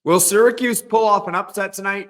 Will Syracuse pull off an upset tonight?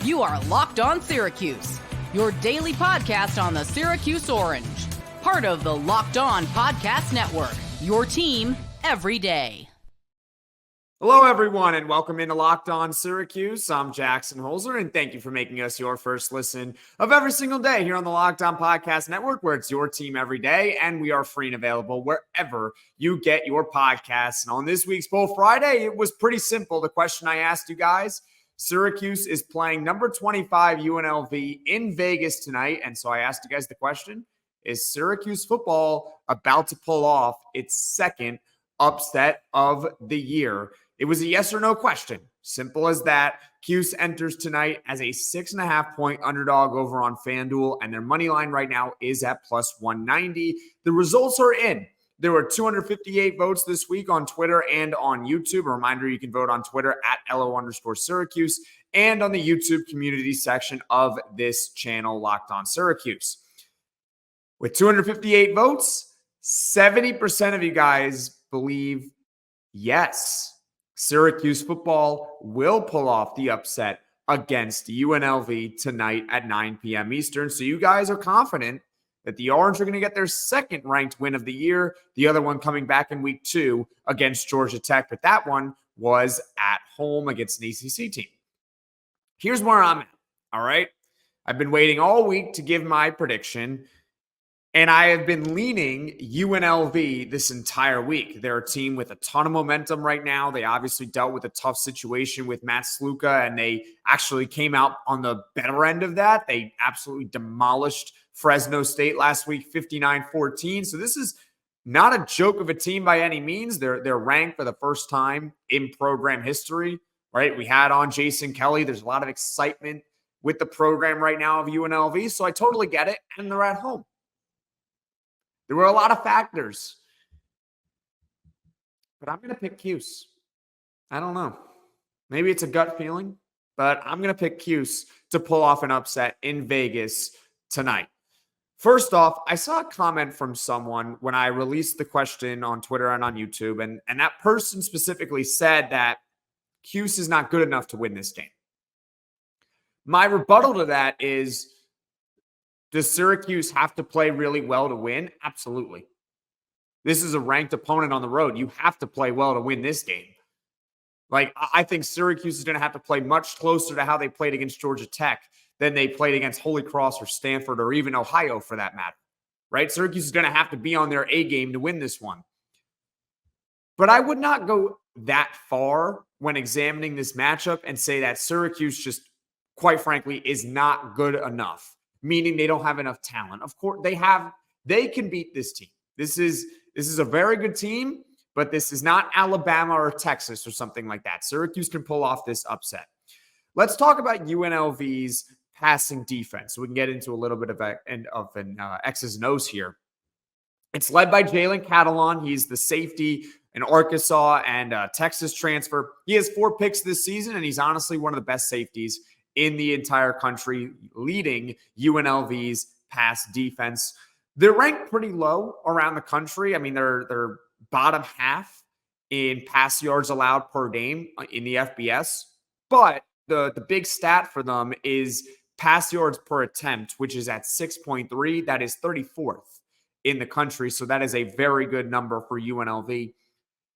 You are Locked On Syracuse, your daily podcast on the Syracuse Orange. Part of the Locked On Podcast Network, your team every day. Hello, everyone, and welcome into Locked On Syracuse. I'm Jackson Holzer, and thank you for making us your first listen of every single day here on the Locked On Podcast Network, where it's your team every day, and we are free and available wherever you get your podcasts. And on this week's Bowl Friday, it was pretty simple. The question I asked you guys, Syracuse is playing number 25 UNLV in Vegas tonight, and so I asked you guys the question, is Syracuse football about to pull off its second upset of the year? It was a yes or no question. Simple as that. Cuse enters tonight as a 6.5-point underdog over on FanDuel, and their money line right now is at plus 190. The results are in. There were 258 votes this week on Twitter and on YouTube. A reminder, you can vote on Twitter at @LO_Syracuse and on the YouTube community section of this channel, Locked On Syracuse. With 258 votes, 70% of you guys believe yes, Syracuse football will pull off the upset against UNLV tonight at 9 p.m. Eastern. So you guys are confident that the Orange are going to get their second ranked win of the year, the other one coming back in week 2 against Georgia Tech. But that one was at home against an ACC team. Here's where I'm at, all right? I've been waiting all week to give my prediction, and I have been leaning UNLV this entire week. They're a team with a ton of momentum right now. They obviously dealt with a tough situation with Matt Sluka, and they actually came out on the better end of that. They absolutely demolished Fresno State last week, 59-14. So this is not a joke of a team by any means. They're ranked for the first time in program history, right? We had on Jason Kelly. There's a lot of excitement with the program right now of UNLV, so I totally get it, and they're at home. There were a lot of factors, but I'm going to pick Cuse. I don't know. Maybe it's a gut feeling, but I'm going to pick Cuse to pull off an upset in Vegas tonight. First off, I saw a comment from someone when I released the question on Twitter and on YouTube, and that person specifically said that Cuse is not good enough to win this game. My rebuttal to that is, does Syracuse have to play really well to win? Absolutely. This is a ranked opponent on the road. You have to play well to win this game. Like, I think Syracuse is going to have to play much closer to how they played against Georgia Tech than they played against Holy Cross or Stanford or even Ohio for that matter, right? Syracuse is going to have to be on their A game to win this one. But I would not go that far when examining this matchup and say that Syracuse just, quite frankly, is not good enough, meaning they don't have enough talent. Of course, they can beat this team. This is a very good team, but this is not Alabama or Texas or something like that. Syracuse can pull off this upset. Let's talk about UNLV's passing defense, so we can get into a little bit of an X's and O's here. It's led by Jalen Catalon. He's the safety in Arkansas and Texas transfer. He has 4 picks this season, and he's honestly one of the best safeties in the entire country, leading UNLV's pass defense. They're ranked pretty low around the country. I mean, they're bottom half in pass yards allowed per game in the FBS. But the big stat for them is pass yards per attempt, which is at 6.3. That is 34th in the country. So that is a very good number for UNLV.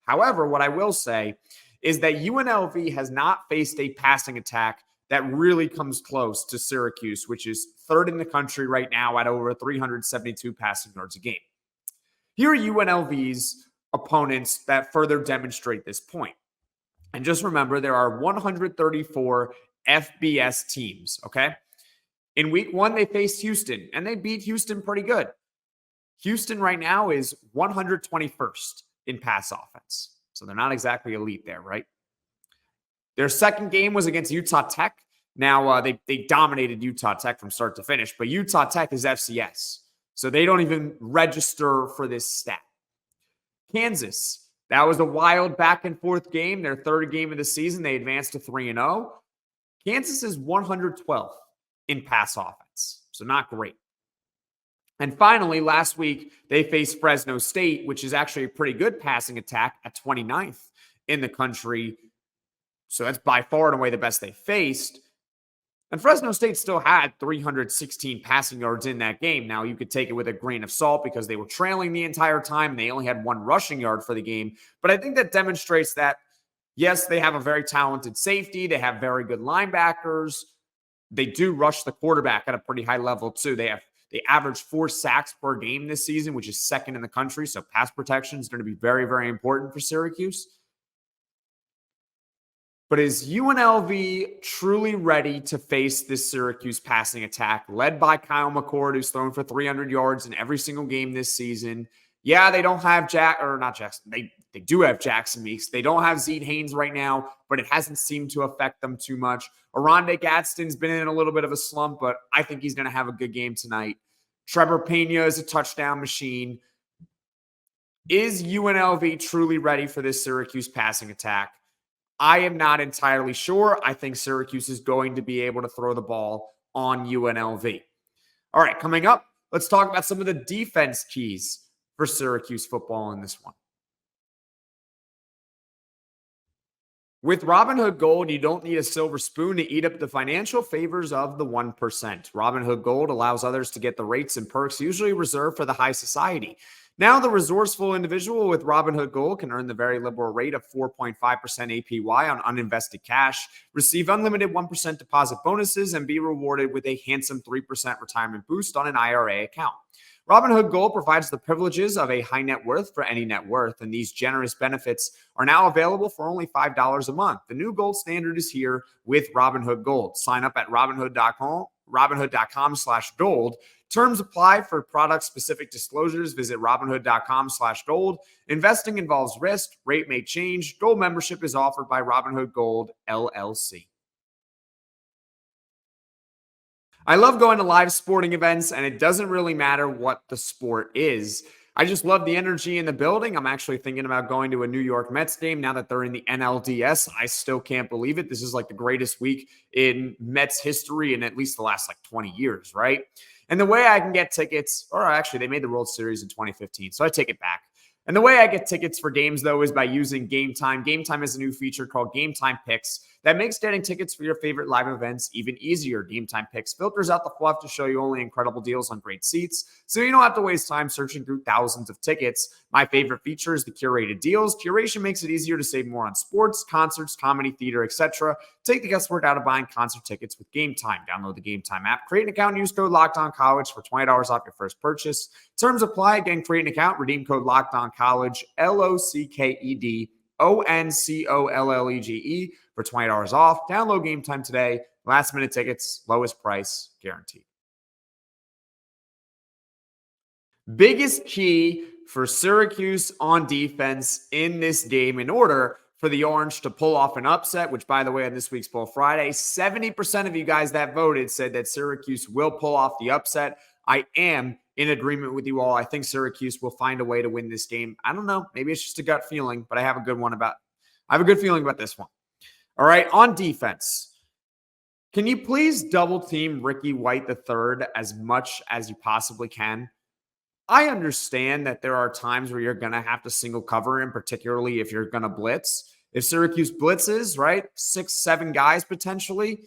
However, what I will say is that UNLV has not faced a passing attack that really comes close to Syracuse, which is 3rd in the country right now at over 372 passing yards a game. Here are UNLV's opponents that further demonstrate this point. And just remember, there are 134 FBS teams, okay? In week 1, they faced Houston, and they beat Houston pretty good. Houston right now is 121st in pass offense. So they're not exactly elite there, right? Their second game was against Utah Tech. Now, they dominated Utah Tech from start to finish, but Utah Tech is FCS, so they don't even register for this stat. Kansas, that was a wild back-and-forth game. Their 3rd game of the season, they advanced to 3-0. Kansas is 112th in pass offense, so not great. And finally, last week, they faced Fresno State, which is actually a pretty good passing attack at 29th in the country. So that's by far and away the best they faced. And Fresno State still had 316 passing yards in that game. Now, you could take it with a grain of salt because they were trailing the entire time and they only had one rushing yard for the game. But I think that demonstrates that, yes, they have a very talented safety. They have very good linebackers. They do rush the quarterback at a pretty high level, too. They average 4 sacks per game this season, which is second in the country. So pass protection is going to be very, very important for Syracuse. But is UNLV truly ready to face this Syracuse passing attack led by Kyle McCord, who's thrown for 300 yards in every single game this season? Yeah, they don't have They do have Jackson Meeks. They don't have Zeke Haynes right now, but it hasn't seemed to affect them too much. Aronde Gadsden's been in a little bit of a slump, but I think he's going to have a good game tonight. Trevor Pena is a touchdown machine. Is UNLV truly ready for this Syracuse passing attack? I am not entirely sure. I think Syracuse is going to be able to throw the ball on UNLV. All right, coming up, let's talk about some of the defense keys for Syracuse football in this one. With Robinhood Gold, you don't need a silver spoon to eat up the financial favors of the 1%. Robinhood Gold allows others to get the rates and perks usually reserved for the high society. Now, the resourceful individual with Robinhood Gold can earn the very liberal rate of 4.5% APY on uninvested cash, receive unlimited 1% deposit bonuses, and be rewarded with a handsome 3% retirement boost on an IRA account. Robinhood Gold provides the privileges of a high net worth for any net worth, and these generous benefits are now available for only $5 a month. The new gold standard is here with Robinhood Gold. Sign up at Robinhood.com/gold. Terms apply for product-specific disclosures. Visit Robinhood.com/gold. Investing involves risk. Rate may change. Gold membership is offered by Robinhood Gold, LLC. I love going to live sporting events, and it doesn't really matter what the sport is. I just love the energy in the building. I'm actually thinking about going to a New York Mets game now that they're in the NLDS. I still can't believe it. This is like the greatest week in Mets history in at least the last 20 years, right? And the way I can get tickets, or actually they made the World Series in 2015, so I take it back. And the way I get tickets for games, though, is by using Gametime. Gametime is a new feature called Gametime Picks that makes getting tickets for your favorite live events even easier. Gametime Picks filters out the fluff to show you only incredible deals on great seats, so you don't have to waste time searching through thousands of tickets. My favorite feature is the curated deals. Curation makes it easier to save more on sports, concerts, comedy, theater, etc. Take the guesswork out of buying concert tickets with Gametime. Download the Gametime app, create an account, and use code LOCKEDONCollege for $20 off your first purchase. Terms apply. Again, create an account, redeem code LOCKEDONCollege, LOCKEDONCOLLEGE for $20 off. Download Gametime today. Last minute tickets, lowest price guaranteed. Biggest key for Syracuse on defense in this game in order for the Orange to pull off an upset, which, by the way, on this week's Bowl Friday, 70% of you guys that voted said that Syracuse will pull off the upset. I am in agreement with you all. I think Syracuse will find a way to win this game. I don't know. Maybe it's just a gut feeling, but I have a good feeling about this one. All right, on defense. Can you please double team Ricky White III as much as you possibly can? I understand that there are times where you're going to have to single cover him, particularly if you're going to blitz. If Syracuse blitzes, right, 6-7 guys potentially,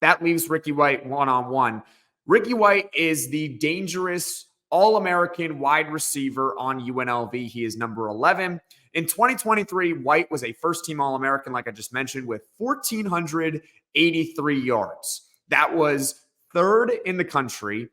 that leaves Ricky White one-on-one. Ricky White is the dangerous All-American wide receiver on UNLV. He is number 11. In 2023, White was a first-team All-American, like I just mentioned, with 1,483 yards. That was third in the country,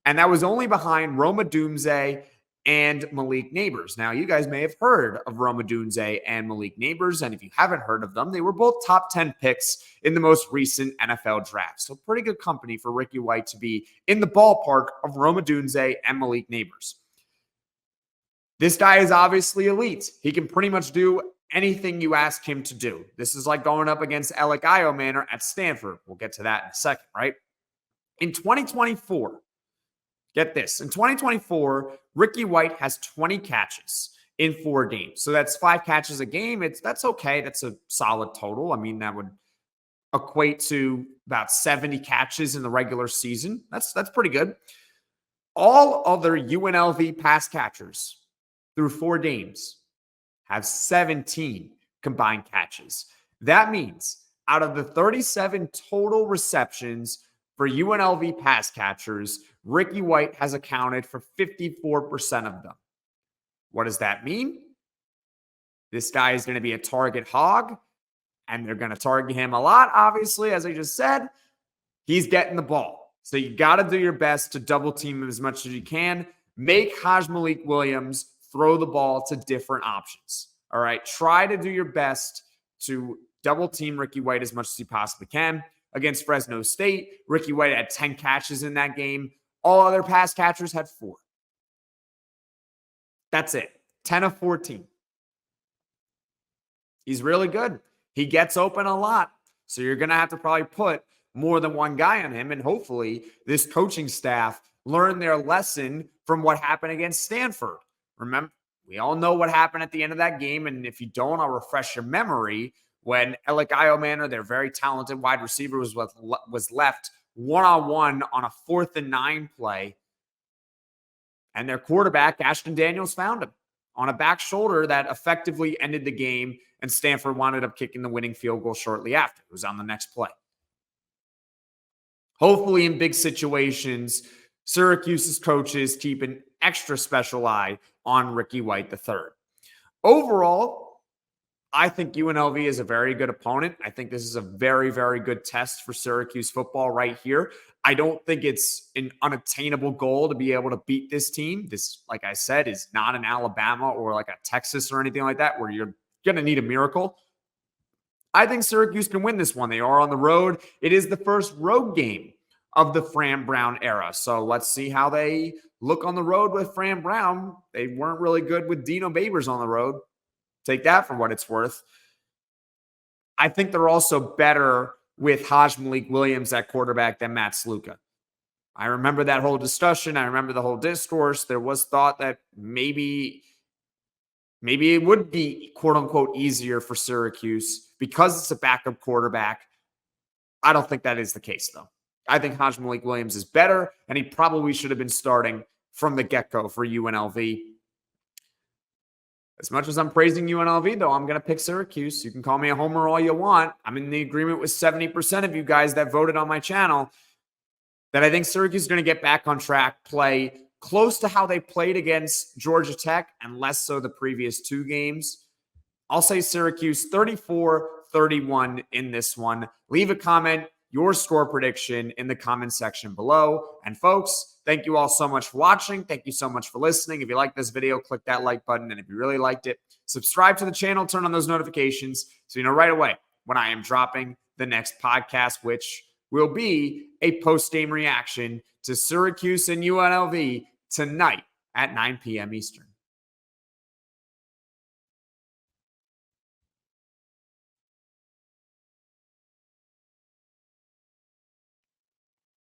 and that was only behind Roma Dunze and Malik Neighbors. Now, you guys may have heard of Roma Dunze and Malik Neighbors, and if you haven't heard of them, they were both top 10 picks in the most recent NFL draft. So pretty good company for Ricky White to be in the ballpark of Roma Dunze and Malik Neighbors. This guy is obviously elite. He can pretty much do anything you ask him to do. This is like going up against Alec Manor at Stanford. We'll get to that in a second, right? In 2024, get this. In 2024, Ricky White has 20 catches in 4 games. So that's 5 catches a game. That's okay. That's a solid total. I mean, that would equate to about 70 catches in the regular season. That's pretty good. All other UNLV pass catchers through 4 games have 17 combined catches. That means out of the 37 total receptions for UNLV pass catchers, Ricky White has accounted for 54% of them. What does that mean? This guy is going to be a target hog, and they're going to target him a lot, obviously, as I just said. He's getting the ball. So you got to do your best to double team him as much as you can. Make Malik Williams throw the ball to different options. All right. Try to do your best to double team Ricky White as much as you possibly can. Against Fresno State, Ricky White had 10 catches in that game. All other pass catchers had 4. That's it. 10 of 14. He's really good. He gets open a lot. So you're going to have to probably put more than one guy on him. And hopefully this coaching staff learned their lesson from what happened against Stanford. Remember, we all know what happened at the end of that game. And if you don't, I'll refresh your memory. When Alec Iomanor, their very talented wide receiver, was left one-on-one on a 4th and 9 play. And their quarterback, Ashton Daniels, found him on a back shoulder that effectively ended the game. And Stanford wound up kicking the winning field goal shortly after. It was on the next play. Hopefully in big situations, Syracuse's coaches keep an extra special eye on Ricky White III. Overall, I think UNLV is a very good opponent. I think this is a very, very good test for Syracuse football right here. I don't think it's an unattainable goal to be able to beat this team. This, like I said, is not an Alabama or like a Texas or anything like that where you're going to need a miracle. I think Syracuse can win this one. They are on the road. It is the first road game of the Fran Brown era. So let's see how they look on the road with Fran Brown. They weren't really good with Dino Babers on the road. Take that for what it's worth. I think they're also better with Malik Williams at quarterback than Matt Sluka. I remember that whole discussion. I remember the whole discourse. There was thought that maybe it would be, quote unquote, easier for Syracuse because it's a backup quarterback. I don't think that is the case, though. I think Malik Williams is better, and he probably should have been starting from the get-go for UNLV. As much as I'm praising UNLV, though, I'm going to pick Syracuse. You can call me a homer all you want. I'm in the agreement with 70% of you guys that voted on my channel that I think Syracuse is going to get back on track, play close to how they played against Georgia Tech, and less so the previous 2 games. I'll say Syracuse 34-31 in this one. Leave a comment, your score prediction in the comment section below. And folks, thank you all so much for watching. Thank you so much for listening. If you like this video, click that like button. And if you really liked it, subscribe to the channel, turn on those notifications so you know right away when I am dropping the next podcast, which will be a post-game reaction to Syracuse and UNLV tonight at 9 p.m. Eastern.